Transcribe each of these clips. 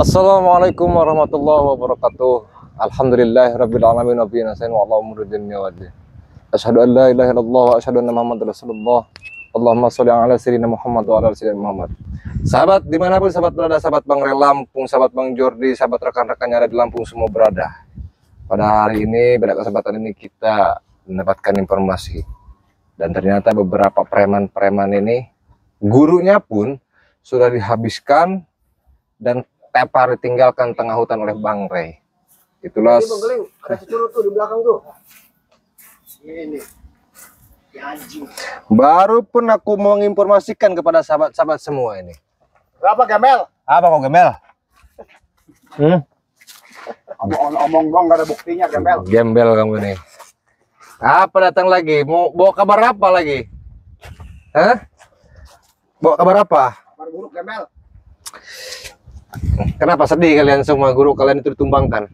Assalamualaikum warahmatullahi wabarakatuh. Alhamdulillahirabbil alamin wa bihi nasta'in wa ala umuri dunya waddin. Asyhadu an la ilaha illallah wa asyhadu anna Muhammadar Rasulullah. Allahumma sholli ala sayyidina Muhammad wa ala sayyidina Muhammad. Sahabat dimanapun sahabat berada, sahabat Bang Rey Lampung, sahabat Bang Jordi, sahabat rekan-rekannya ada di Lampung semua berada. Pada hari ini, pada kesempatan ini kita mendapatkan informasi. Dan ternyata beberapa preman-preman ini, gurunya pun sudah dihabiskan dan tepar ditinggalkan tengah hutan oleh Bang Rey. Itulah. Ini ada securut tuh di belakang tuh. Ini. Ya anjing. Baru pun aku mau menginformasikan kepada sahabat-sahabat semua ini. Berapa Gamel? Apa kok Gembel? Omong dong, gak ada buktinya Gamel. Gembel kamu nih. Apa datang lagi? Mau bawa kabar apa lagi? Hah? Bawa kabar apa? Kabar buruk Gamel. Kenapa sedih kalian semua? Guru kalian itu ditumbangkan.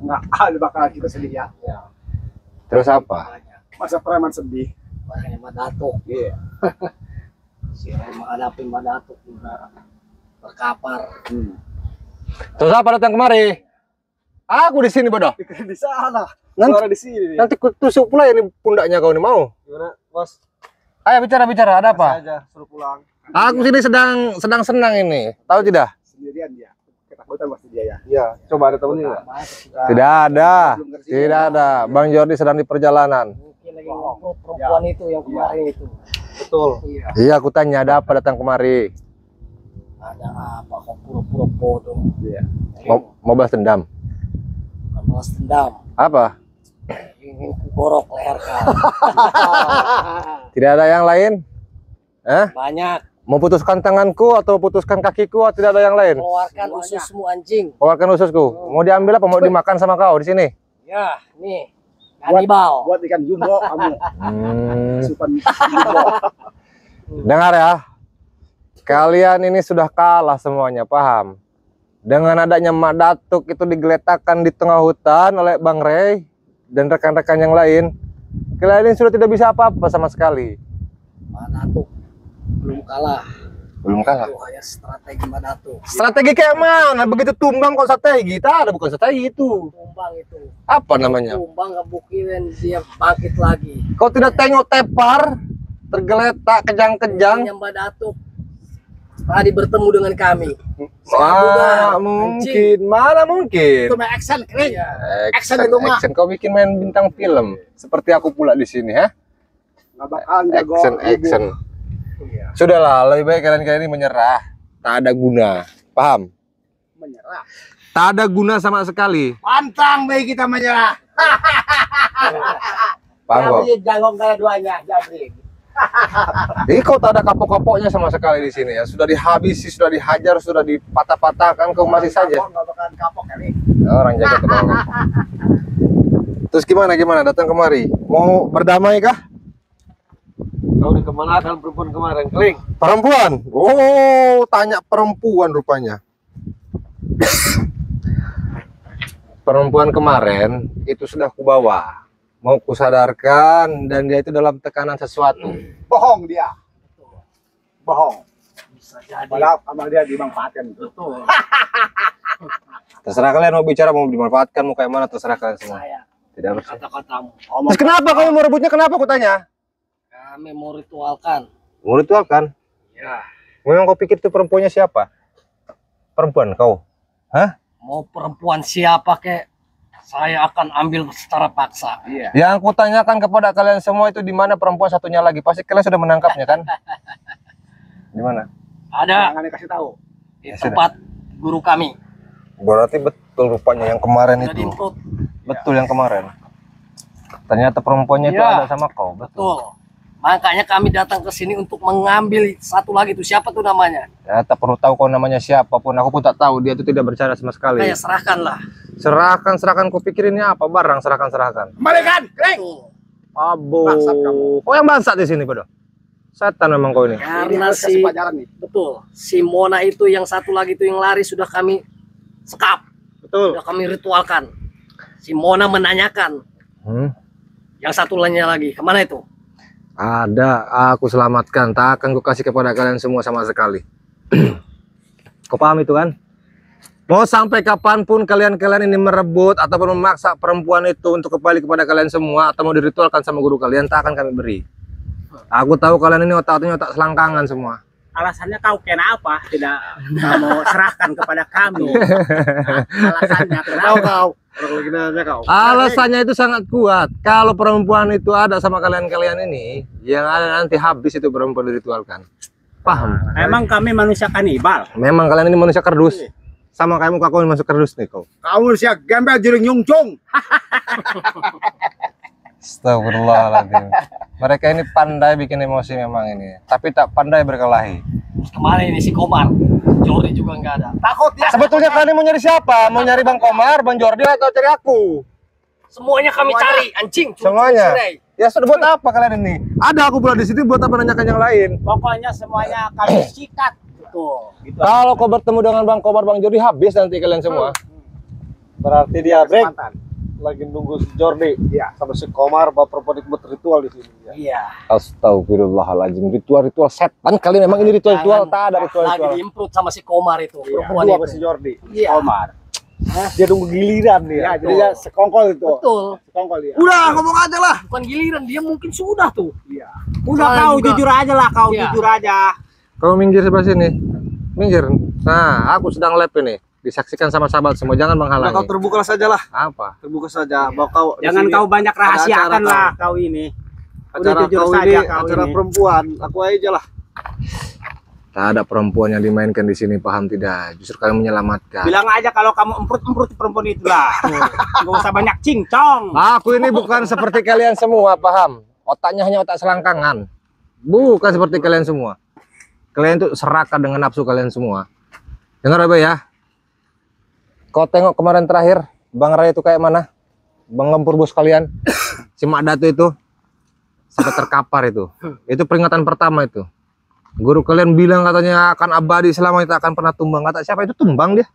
Nggak ada bakal kita sedih ya. Terus apa? Masa preman sedih? Makanya Madatuk. Iya. Siapa menghadapi Madatuk juga berkapar. Terus apa datang kemari? Aku di sini bodoh. Di sana. Nanti- Suara di sini. Nanti tusuk pula ini pundaknya kau nih, mau? Gimana, Bos? Ayo bicara, ada apa? Aja suruh pulang. Aku sini sedang senang ini. Tahu tidak? Sendirian dia. Ketakutan pasti dia ya. Iya. Coba ada temennya nggak? Tidak ada. Tidak ada. Bang Jordi sedang di perjalanan. Mungkin lagi ngobrol perempuan itu yang kemarin itu. Betul. Iya. Iya, aku tanya ada apa datang kemari? Ada apa kok pura-pura bodoh? Iya. Mau balas dendam? Balas dendam. Apa? Ingin kugorok leher kau. Tidak ada yang lain? Hah? Banyak. Mau putuskan tanganku atau putuskan kakiku atau tidak ada yang lain? Keluarkan ususmu anjing. Keluarkan ususku. Mau diambil apa? Mau dimakan sama kau di sini? Ya, nih. Kanibal. Buat ikan jumbo kamu. Asupan jumbo. Dengar ya. Kalian ini sudah kalah semuanya, paham? Dengan adanya Madatuk itu digeletakkan di tengah hutan oleh Bang Rey dan rekan-rekan yang lain, kalian ini sudah tidak bisa apa-apa sama sekali. Madatuk belum kalah. Belum kalah. Itu hanya strategi Madatuk. Strategi kayak mana? Begitu tumbang kok strategi? Tak ada, bukan strategi itu. Tumbang itu. Apa namanya? Tumbang ngebukirin dia bangkit lagi. Kau tidak tengok tepar, tergeletak kejang-kejang. Yang Madatuk tadi bertemu dengan kami. Mungkin, mana mungkin. Itu main action keren. Iya. Action itu mah. Action. Kau bikin main bintang film seperti aku pula di sini, ha? Nggak bakal jago. Action. Iya. Sudahlah, lebih baik kalian ini menyerah. Tak ada guna, paham? Menyerah. Tak ada guna sama sekali. Pantang baik kita menyerah. Paham kok? Jabri jangkong kayak duanya, Jabri. Ini kau tak ada kapok-kapoknya sama sekali di sini ya. Sudah dihabisi, sudah dihajar, sudah dipatah-patahkan, kau masih saja. Nggak bakalan kapok kali. Orang jaga tenang. Terus gimana datang kemari? Mau berdamai kah? Kau di kemana kan perempuan kemarin? Kling. Perempuan? Oh, tanya perempuan rupanya. Perempuan kemarin itu sudah kubawa. Mau kusadarkan dan dia itu dalam tekanan sesuatu. Bohong dia. Bohong. Bisa jadi. Padahal sama dia dimanfaatkan. Betul. Terserah kalian mau bicara, mau dimanfaatkan, mau kayak mana, terserah kalian semua. Saya Tidak harus. kata-katamu. Terus kenapa kamu mau rebutnya? Kenapa aku tanya? Kami mau ritualkan. Mau ritualkan? Ya. Memang kau pikir itu perempuannya siapa? Perempuan kau? Hah? Mau perempuan siapa kek? Saya akan ambil secara paksa. Iya. Yang aku tanyakan kepada kalian semua itu di mana perempuan satunya lagi? Pasti kalian sudah menangkapnya kan? Di mana? Ada Jangan dikasih tahu. di tempat guru kami. Berarti betul rupanya yang kemarin Sudah itu. diinput. Betul yang kemarin. Ternyata perempuannya itu Iya. ada sama kau. Betul. Betul. Makanya kami datang ke sini untuk mengambil satu lagi itu. Siapa tuh namanya? Ya, tak perlu tahu kau namanya siapa pun. Aku pun tak tahu. Dia itu tidak bercanda sama sekali. Kayak serahkanlah. Serahkan. Kau pikir ini apa? Barang serahkan. Kembalikan, Kling. Betul. Abo. Bangsat kamu. Kau yang bangsat di sini, bodoh. Setan memang kau ini. Ini Karena harus kasih si pelajaran nih. betul si Mona itu yang satu lagi itu yang lari sudah kami sekap, Betul. sudah kami ritualkan. Si Mona menanyakan yang satu lainnya lagi kemana itu? Ada, aku selamatkan. Tak akan ku kasih kepada kalian semua sama sekali. Kau paham itu kan? Mau sampai kapanpun kalian ini merebut ataupun memaksa perempuan itu untuk kembali kepada kalian semua atau mau diritualkan sama guru kalian, tak akan kami beri. Aku tahu kalian ini otaknya otak selangkangan semua. Alasannya kau kenapa tidak mau serahkan kepada kami? Alasannya kenapa? Alasannya itu sangat kuat. Kalau perempuan itu ada sama kalian ini, yang ada nanti habis itu perempuan diritualkan. Paham? Emang kami manusia kanibal. Memang kalian ini manusia kardus. Sama kayak muka kau masuk kardus nih kau. Kamu siap gembel jering nyungcung. Astagfirullahaladzim. Mereka ini pandai bikin emosi memang ini, tapi tak pandai berkelahi. Kemarin ini si Komar, Jordi juga nggak ada. Takut ya. Sebetulnya kalian mau nyari siapa? Mau nyari Bang Komar, Bang Jordi, atau cari aku? Semuanya kami cari, anjing. Semuanya. Ya sudah, buat apa kalian ini? Ada aku pula di sini, buat apa nanyakan yang lain? Pokoknya semuanya kami sikat. Tuh. Gitu. Kalau kau bertemu dengan Bang Komar, Bang Jordi, habis nanti kalian semua. Berarti dia break Mantan. lagi nunggu si Jordi Iya. sama si Komar baper buat ritual di sini. Ya. Iya. Astagfirullahaladzim, ritual setan kali memang ini ritual tak ada Lagi ritual. diimprut sama si Komar itu, perempuan Dua itu. sama si Jordi. Iya. Komar. Dia nunggu giliran dia. Ya, jadi dia sekongkol itu. Betul. Sekongkol dia. Udah, ngomong aja lah. Bukan giliran, dia mungkin sudah tuh. Iya. Udah Soalnya kau juga- jujur aja lah, kau Iya. jujur aja. Kau minggir sebelah sini, minggir. Nah, aku sedang live ini, disaksikan sama sahabat semua, jangan Nah, kau menghalangi. terbuka saja lah. Apa? Terbuka saja. Bahwa kau di Jangan sini kau banyak rahasiakan acara lah kau ini. acara Udah jujur kau saja ini kau acara ini. perempuan. Aku aja lah. Tak ada perempuan yang dimainkan di sini, paham tidak? Justru kalian menyelamatkan. Bilang aja kalau kamu emprut perempuan itu lah. Gak usah banyak cincong. Aku ini bukan seperti kalian semua, paham? Otaknya hanya otak selangkangan. Bukan seperti kalian semua. Kalian itu serakah dengan nafsu kalian semua. Dengar apa ya? Kau tengok kemarin terakhir, Bang Ray itu kayak mana? Bang Lempur bos kalian. Si Mak Datu itu. Sampai terkapar itu. Itu peringatan pertama itu. Guru kalian bilang katanya akan abadi selama itu akan pernah tumbang. Kata siapa itu tumbang dia?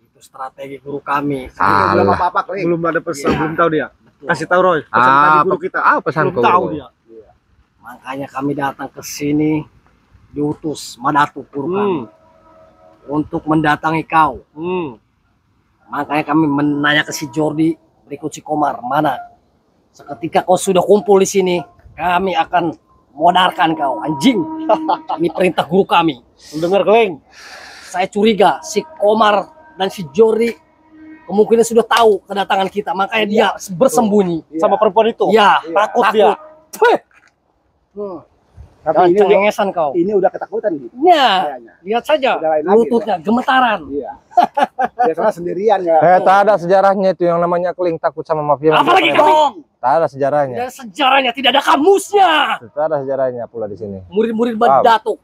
Itu strategi guru kami. Belum Alah. apa-apa, Kling. Belum ada pesan, Iya. belum tahu dia. Kasih tahu Roy. Pesan tadi guru kita. pesan Belum kau? tahu dia. Makanya kami datang ke sini diutus Madatu guru kami untuk mendatangi kau. Makanya kami menanya ke si Jordi berikut si Komar mana. Seketika kau sudah kumpul di sini, kami akan modarkan kau, anjing. Ini perintah guru kami. Mendengar Kleng. Saya curiga si Komar dan si Jordi kemungkinan sudah tahu kedatangan kita, makanya dia bersembunyi. Sama perempuan itu. Ya, Takut dia. Hmm. Tapi Jangan ini udah, cengengesan kau. ini udah ketakutan gitu. Ya, Kayaknya. lihat saja Udah lain lagi, lututnya gemetaran. Iya. Biasanya sendirian ya. Tak ada sejarahnya itu yang namanya Kling takut sama mafia. Apalagi kau? Tak ada sejarahnya. Tidak ada sejarahnya, tidak ada kamusnya. Tak ada sejarahnya pula di sini. Murid-murid Madatu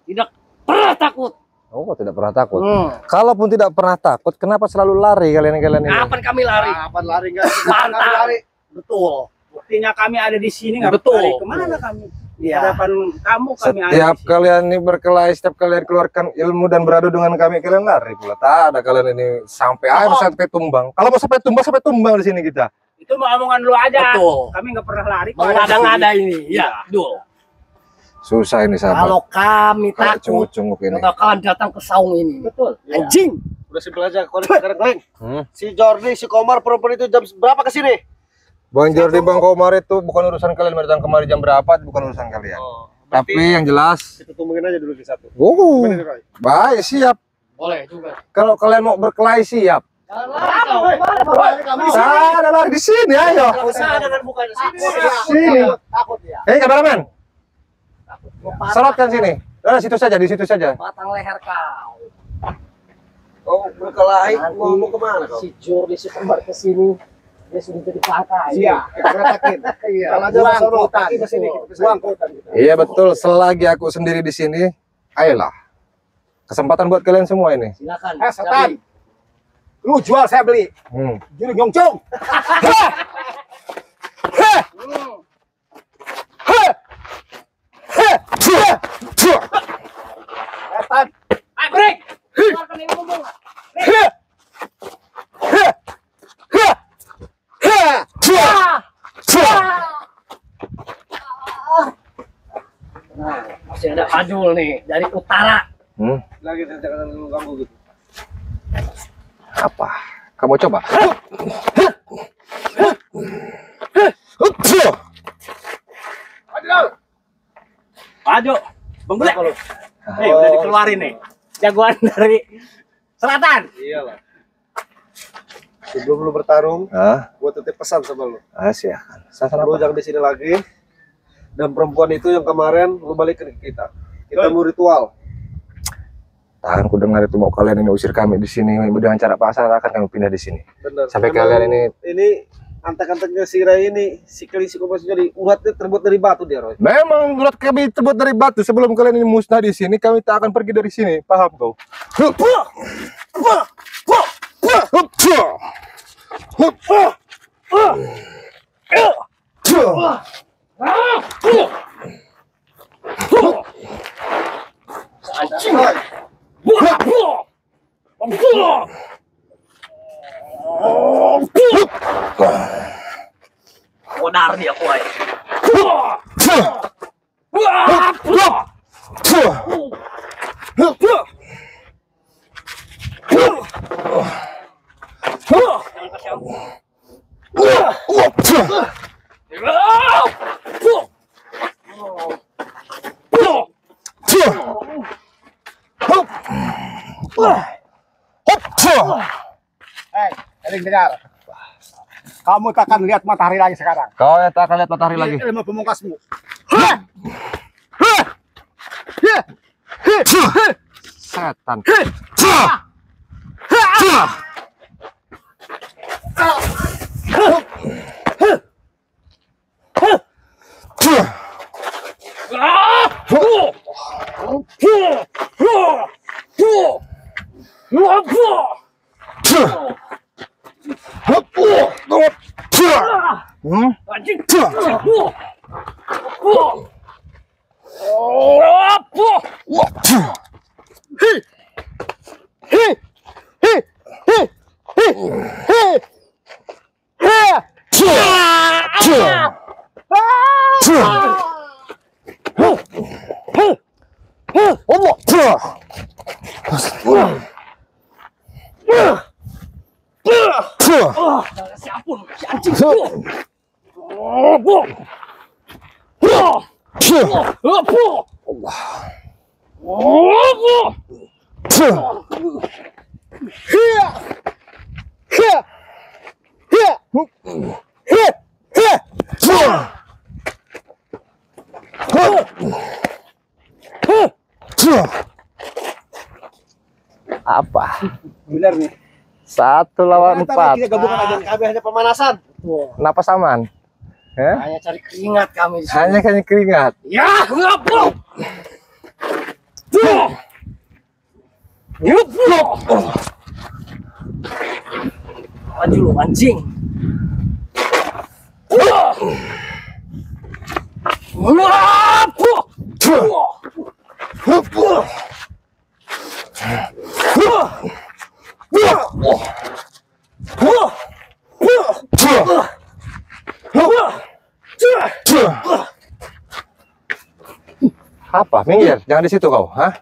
tidak pernah takut. Oh, kok tidak pernah takut? Hmm. Kalaupun tidak pernah takut, kenapa selalu lari kalian-kalian ini? Kapan kami lari? Kapan lari enggak? Mantap. Lari. Betul. Buktinya kami ada di sini nggak Betul. lari kemana kami? Di Iya. hadapan kamu kami ada. Setiap di sini. kalian ini berkelahi, setiap kalian keluarkan ilmu dan beradu dengan kami, kalian lari pula. Tak ada kalian ini sampai air sampai tumbang. Kalau mau sampai tumbang di sini kita. Itu mau omongan lu aja. Betul. Kami nggak pernah lari. kok ada di Mengada-ngada sini. ini. Ya, betul. Susah ini sahabat. Kalau kami Kayak takut, cunguk-cunguk ini. kita akan datang ke saung ini. Betul. Anjing. Udah simpel aja. Kau sekarang Kleng. Hmm. Si Jordi, si Komar, perempuan itu jam berapa ke sini? Bang Jordi, Bang Komar itu bukan urusan kalian datang kemari jam berapa, itu bukan urusan kalian. Berarti Tapi yang jelas, kita tungguin aja dulu di satu. Gimana, Roy? Baik, siap. Boleh juga. Kalau kalian mau berkelahi siap. Ada lari di sini, ayo. Usaha dengan bukan Sini. Takut ya. Kameramen. Sorotkan sini. Situ saja, di situ saja. Batang leher kau. Kau berkelahi Nanti mau kemana kau? si Jordi si Komar ke sini, dia sudah jadi pakai. Iya, kita retakin. Iya. Kalau aja Buang masuk kota ke sini, Buang kota kita. Iya betul, selagi aku sendiri di sini, ayolah. Kesempatan buat kalian semua ini. Silakan. Setan. Lu jual saya beli. Juri nyongcong. Setan. Ayo break. Keluarkan ini ngomong. Nah, masih ada Fadul nih dari utara. Lagi jangan lu ganggu gitu. Apa? Kamu coba. Maju. Bang Bule. Udah dikeluarin nih. Jagoan dari selatan. Iyalah. Sebelum lu bertarung, gua titip pesan sama lu. Silakan. Saya Lu jangan di sini lagi. Dan perempuan itu yang kemarin lu balikin ke kita. Kita mau ritual. Tahan ku dengar itu mau kalian ini usir kami di sini dengan cara pasar akan kami pindah di sini. Bener. Sampai Memang kalian ini antek-anteknya si Ray ini si kelis jadi uratnya terbuat dari batu dia, Roy. Memang urat kami terbuat dari batu. Sebelum kalian ini musnah di sini, kami tak akan pergi dari sini. Paham kau? Kodar dia kuai. Eling dengar. Kamu tak akan lihat matahari lagi sekarang. Kau yang tak akan lihat matahari lagi. Ilmu pemungkasmu. Setan. Siapun, si anjing itu. Apa? Bener nih. 1 lawan 4. Kita gabungkan aja kami hanya pemanasan. Napas aman. Hanya cari keringat kami di sini. Hanya keringat. Ya, ngapa? Maju lu anjing. Apa? Minggir, jangan di situ kau, hah?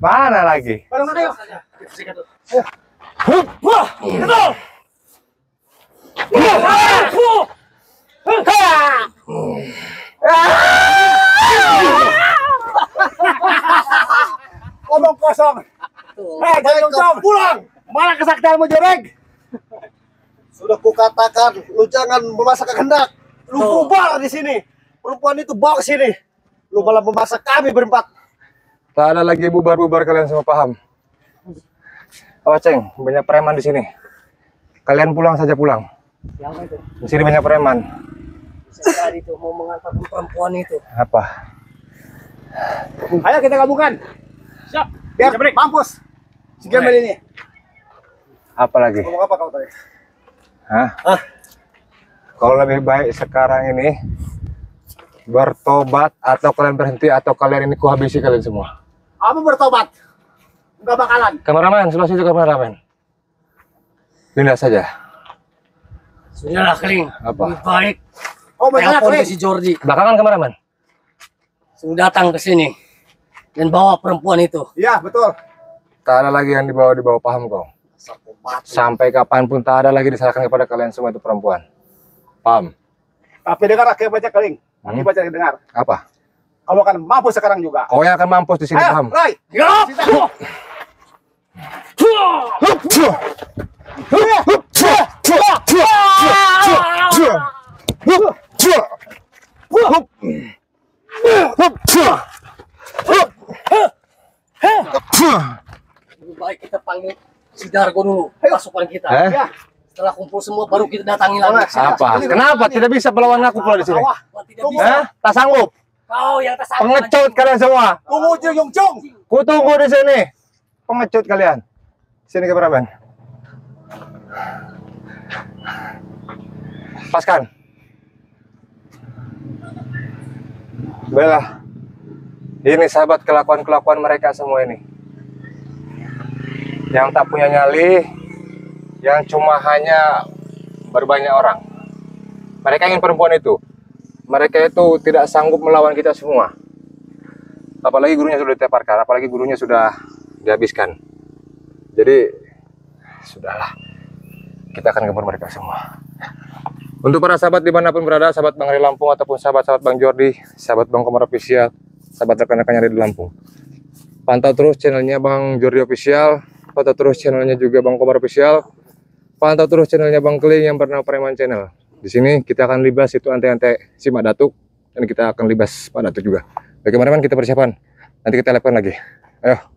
Mana lagi? Omong kosong. Jangan pulang. Mana kesaktianmu, Joreg? Sudah kukatakan, lu jangan memaksa kehendak. Lu bubar di sini. Perempuan itu bawa ke sini. Lu malah memaksa kami berempat. Tak ada lagi bubar-bubar, kalian semua paham. Awas Ceng, banyak preman di sini. Kalian pulang saja pulang. Yang itu. Di sini banyak preman. Bisa jadi tuh mau mengantarkan perempuan itu. Apa? Ayo kita gabungkan. Siap. Biar mampus. Si Gembel ini. Apa lagi? Ngomong apa kau tadi? Hah? Kalau lebih baik sekarang ini bertobat atau kalian berhenti atau kalian ini kuhabisi kalian semua. Apa bertobat? Enggak bakalan. Kameramen, sebelah situ kameramen. Pindah saja. Sudahlah Keling. Apa? Lebih baik Oh, banyak telepon ke nih. si Jordi. Belakangan kameramen. Suruh datang ke sini dan bawa perempuan itu. Iya, betul. Tak ada lagi yang dibawa paham kau. Sampai kapanpun tak ada lagi diserahkan kepada kalian semua itu perempuan. Paham? Tapi dengar aku baca Keling. Aku baca dengar. Apa? Kamu akan mampus sekarang juga. Kau yang akan mampus di sini, Ayo, paham? Rai. Lebih baik kita panggil si Dargo dulu, pasukan kita. Eh? Ya. Setelah kumpul semua baru kita datangi lagi. Apa? Kenapa? Tidak bisa melawan aku pula di sini? Wah, Wah, tidak bisa. Hah? Tak sanggup. Kau yang tersangka. Pengecut kalian semua. tunggu Yung Chung. Ku tunggu di sini. Pengecut kalian. Sini kameramen. Lepaskan. Baiklah. Ini sahabat kelakuan-kelakuan mereka semua ini. Yang tak punya nyali, yang cuma hanya berbanyak orang. Mereka ingin perempuan itu. Mereka itu tidak sanggup melawan kita semua. Apalagi gurunya sudah diteparkan, apalagi gurunya sudah dihabiskan. Jadi, sudahlah. Kita akan gempur mereka semua. Untuk para sahabat dimanapun berada, sahabat Bang Ari Lampung ataupun sahabat-sahabat Bang Jordi, sahabat Bang Komar Official, sahabat rekan-rekannya di Lampung. Pantau terus channelnya Bang Jordi Official, pantau terus channelnya juga Bang Komar Official, pantau terus channelnya Bang Keling yang bernama Preman Channel. Di sini kita akan libas itu ante-ante si Mak Datuk, dan kita akan libas Pak Datuk juga. Bagaimana kita persiapan? Nanti kita lihatkan lagi. Ayo.